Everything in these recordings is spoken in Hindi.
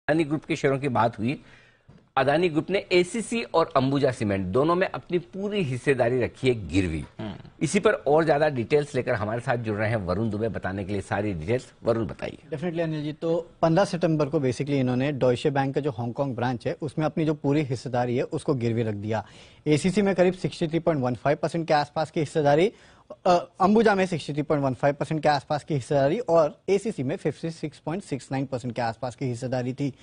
अदानी ग्रुप के शेयरों की बात हुई। अदानी ग्रुप ने एसीसी और अंबुजा सीमेंट दोनों में अपनी पूरी हिस्सेदारी रखी है गिरवी। इसी पर और ज्यादा डिटेल्स लेकर हमारे साथ जुड़ रहे हैं वरुण दुबे, बताने के लिए सारी डिटेल्स। वरुण, बताइए। डेफिनेटली अनिल जी, तो 15 सितंबर को बेसिकली इन्होंने डॉयशे बैंक का जो हांगकांग ब्रांच है उसमें अपनी जो पूरी हिस्सेदारी है उसको गिरवी रख दिया। एसीसी में करीब 63.15% के आसपास की हिस्सेदारी, अंबुजा में 63.15% के आसपास की हिस्सेदारी और एसीसी में 56.69% के आसपास की हिस्सेदारी थी।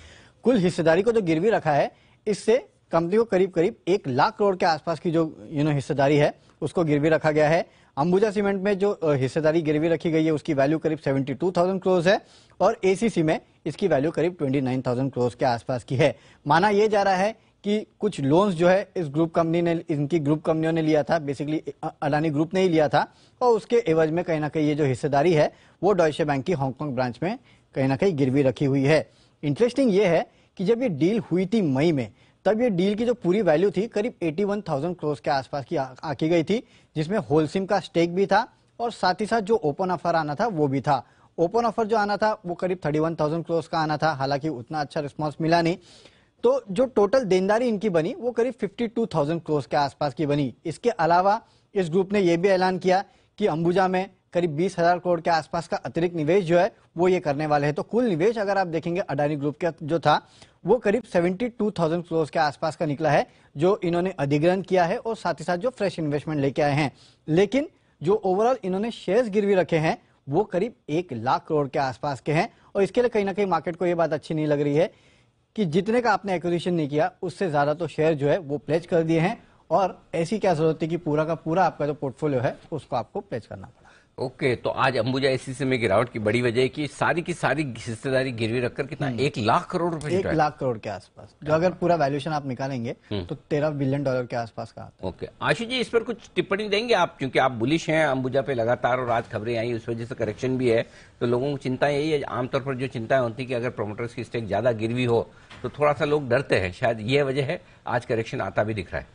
कुल हिस्सेदारी को जो गिरवी रखा है इससे कंपनी को करीब करीब 1 लाख करोड़ के आसपास की जो हिस्सेदारी है उसको गिरवी रखा गया है। अंबुजा सीमेंट में जो हिस्सेदारी गिरवी रखी गई है उसकी वैल्यू करीब 72,000 करोड़ है और एसीसी में इसकी वैल्यू करीब 29,000 करोड़ के आसपास की है। माना यह जा रहा है कि कुछ लोन्स जो है इस ग्रुप कंपनी ने, इनकी ग्रुप कंपनियों ने लिया था, बेसिकली अडानी ग्रुप ने ही लिया था और उसके एवज में कहीं ना कहीं ये जो हिस्सेदारी है वो डॉयशे बैंक की हांगकांग ब्रांच में कहीं ना कहीं गिरवी रखी हुई है। इंटरेस्टिंग ये है कि जब ये डील हुई थी मई में, तब ये डील की जो पूरी वैल्यू थी करीब 81,000 करोड़ के आसपास की आकी गई थी, जिसमें होलसिम का स्टेक भी था और साथ ही साथ जो ओपन ऑफर आना था वो भी था। ओपन ऑफर जो आना था वो करीब 31,000 करोड़ का आना था, हालांकि उतना अच्छा रिस्पॉन्स मिला नहीं। तो जो टोटल देनदारी इनकी बनी वो करीब 52,000 करोड़ के आसपास की बनी। इसके अलावा इस ग्रुप ने यह भी ऐलान किया कि अंबुजा में करीब 20,000 करोड़ के आसपास का अतिरिक्त निवेश जो है वो ये करने वाले हैं। तो कुल निवेश अगर आप देखेंगे अडानी ग्रुप का जो था वो करीब 72,000 करोड़ के आसपास का निकला है, जो इन्होंने अधिग्रहण किया है और साथ ही साथ जो फ्रेश इन्वेस्टमेंट लेके आए हैं। लेकिन जो ओवरऑल इन्होंने शेयर्स गिरवी रखे हैं वो करीब 1 लाख करोड़ के आसपास के हैं और इसके लिए कहीं ना कहीं मार्केट को यह बात अच्छी नहीं लग रही है कि जितने का आपने एक्विजिशन नहीं किया उससे ज्यादा तो शेयर जो है वो प्लेज कर दिए हैं और ऐसी क्या जरूरत है कि पूरा का पूरा आपका जो पोर्टफोलियो है उसको आपको प्लेज करना पड़ा। ओके, तो आज अंबुजा एसीसी में गिरावट की बड़ी वजह है कि सारी की सारी हिस्सेदारी गिरवी रखकर कितना 1 लाख करोड़ रुपए, 1 लाख करोड़ के आसपास, जो अगर पूरा वैल्यूएशन आप निकालेंगे तो 13 बिलियन डॉलर के आसपास का आता है। ओके, आशीष जी, इस पर कुछ टिप्पणी देंगे आप, क्योंकि आप बुलिश हैं अंबुजा पे लगातार और आज खबरें आई उस वजह से करेक्शन भी है, तो लोगों को चिंता यही है, आमतौर पर जो चिंताएं होती है कि अगर प्रोमोटर्स की स्टेक ज्यादा गिरवी हो तो थोड़ा सा लोग डरते हैं, शायद यह वजह है आज करेक्शन आता भी दिख रहा है।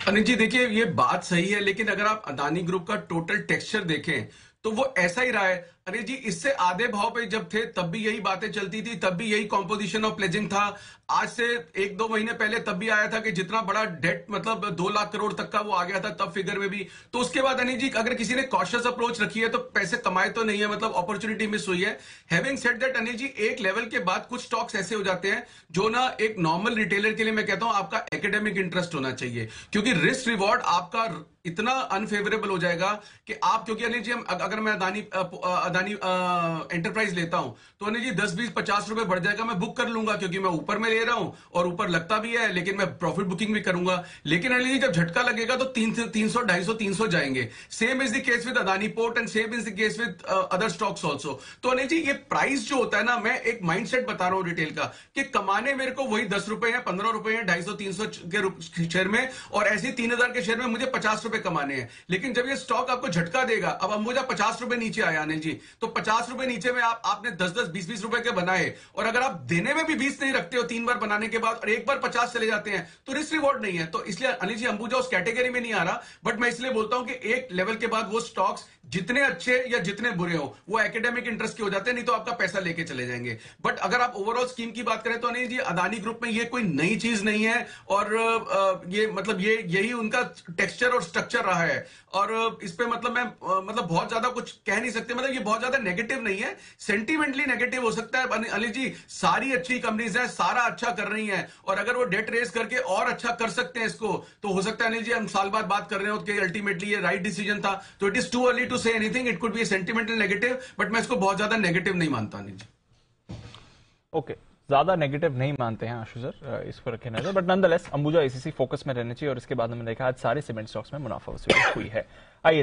अनिल जी, देखिए ये बात सही है, लेकिन अगर आप अदानी ग्रुप का टोटल टेक्सचर देखें तो वो ऐसा ही रहा है। अरे जी, इससे आधे भाव पे जब थे तब भी यही बातें चलती थी, तब भी यही कॉम्पोजिशन ऑफ प्लेजिंग था। आज से 1-2 महीने पहले तब भी आया था कि जितना बड़ा डेट मतलब 2 लाख करोड़ तक का वो आ गया था तब फिगर में भी। तो उसके बाद अनिल जी, अगर किसी ने कॉशियस अप्रोच रखी है तो पैसे कमाए तो नहीं है, मतलब अपॉर्चुनिटी मिस हुई है। Having said that Anil ji, एक लेवल के बाद कुछ स्टॉक्स ऐसे हो जाते हैं जो ना एक नॉर्मल रिटेलर के लिए मैं कहता हूं आपका एकेडमिक इंटरेस्ट होना चाहिए, क्योंकि रिस्क रिवॉर्ड आपका इतना अनफेवरेबल हो जाएगा कि आप, क्योंकि अनिल जी अगर मैं अदानी एंटरप्राइज लेता हूं तो अनिल जी 10, 20, 50 रुपए बढ़ जाएगा, मैं बुक कर लूंगा क्योंकि मैं ऊपर में ले रहा हूं और ऊपर लगता भी है, लेकिन मैं प्रॉफिट बुकिंग भी करूंगा। लेकिन अनिल जी जब झटका लगेगा तो 300, 250, 300 जाएंगे। Same is the case with Adani port and same is the case with other stocks also. तो अनिल जी ये प्राइस जो होता है ना, मैं एक माइंडसेट बता रहा हूं रिटेल का कि कमाने मेरे को वही 10 रुपए है, 15 रुपए है, 250, 300 के शेयर में, और ऐसे 3,000 के शेयर में मुझे 50 रुपए कमाने हैं। लेकिन जब ये स्टॉक आपको झटका देगा, अब अंबुजा 50 रुपए नीचे आया अनिल जी, तो 50 रुपए नीचे में आपने 10-10, 20-20 रुपए के बनाए, और अगर आप देने में भी 20 नहीं रखते हो 3 बार बनाने के बाद और एक बार 50 चले जाते हैं तो रिस्क रिवॉर्ड नहीं है। तो इसलिए अनिल जी अंबुजा उस कैटेगरी में नहीं आ रहा, बट मैं इसलिए बोलता हूं कि एक लेवल के बाद वो स्टॉक्स जितने अच्छे या जितने बुरे हो वो एकेडमिक इंटरेस्ट के हो जाते हैं, नहीं तो आपका पैसा लेके चले जाएंगे। बट अगर आप ओवरऑल स्कीम की बात करें तो अनिल जी अदानी ग्रुप में ये कोई नई चीज नहीं है, और ये मतलब यही उनका टेक्सचर और स्ट्रक्चर रहा है, और इस पे मतलब मैं मतलब बहुत ज्यादा कुछ कह नहीं सकते, मतलब ये बहुत ज्यादा नेगेटिव नहीं है, सेंटिमेंटली नेगेटिव हो सकता है। अनिल जी सारी अच्छी कंपनीज हैं, सारा अच्छा कर रही हैं, और अगर वो डेट रेस करके और अच्छा कर सकते हैं इसको, तो हो सकता है अनिल जी हम साल बाद बात कर रहे हो कि अल्टीमेटली ये राइट डिसीजन था। तो it is too early to say anything, it could be sentimental negative, but मैं इसको बहुत ज्यादा नेगेटिव नहीं मानता अनिल जी। ओके, ज्यादा नेगेटिव नहीं मानते हैं आशु सर, इस पर रखे नजर, but nonetheless Ambuja ACC focus में रहना चाहिए। और इसके बाद हमने देखा आज सारे सीमेंट स्टॉक्स में मुनाफा वसूली हुई है। आइए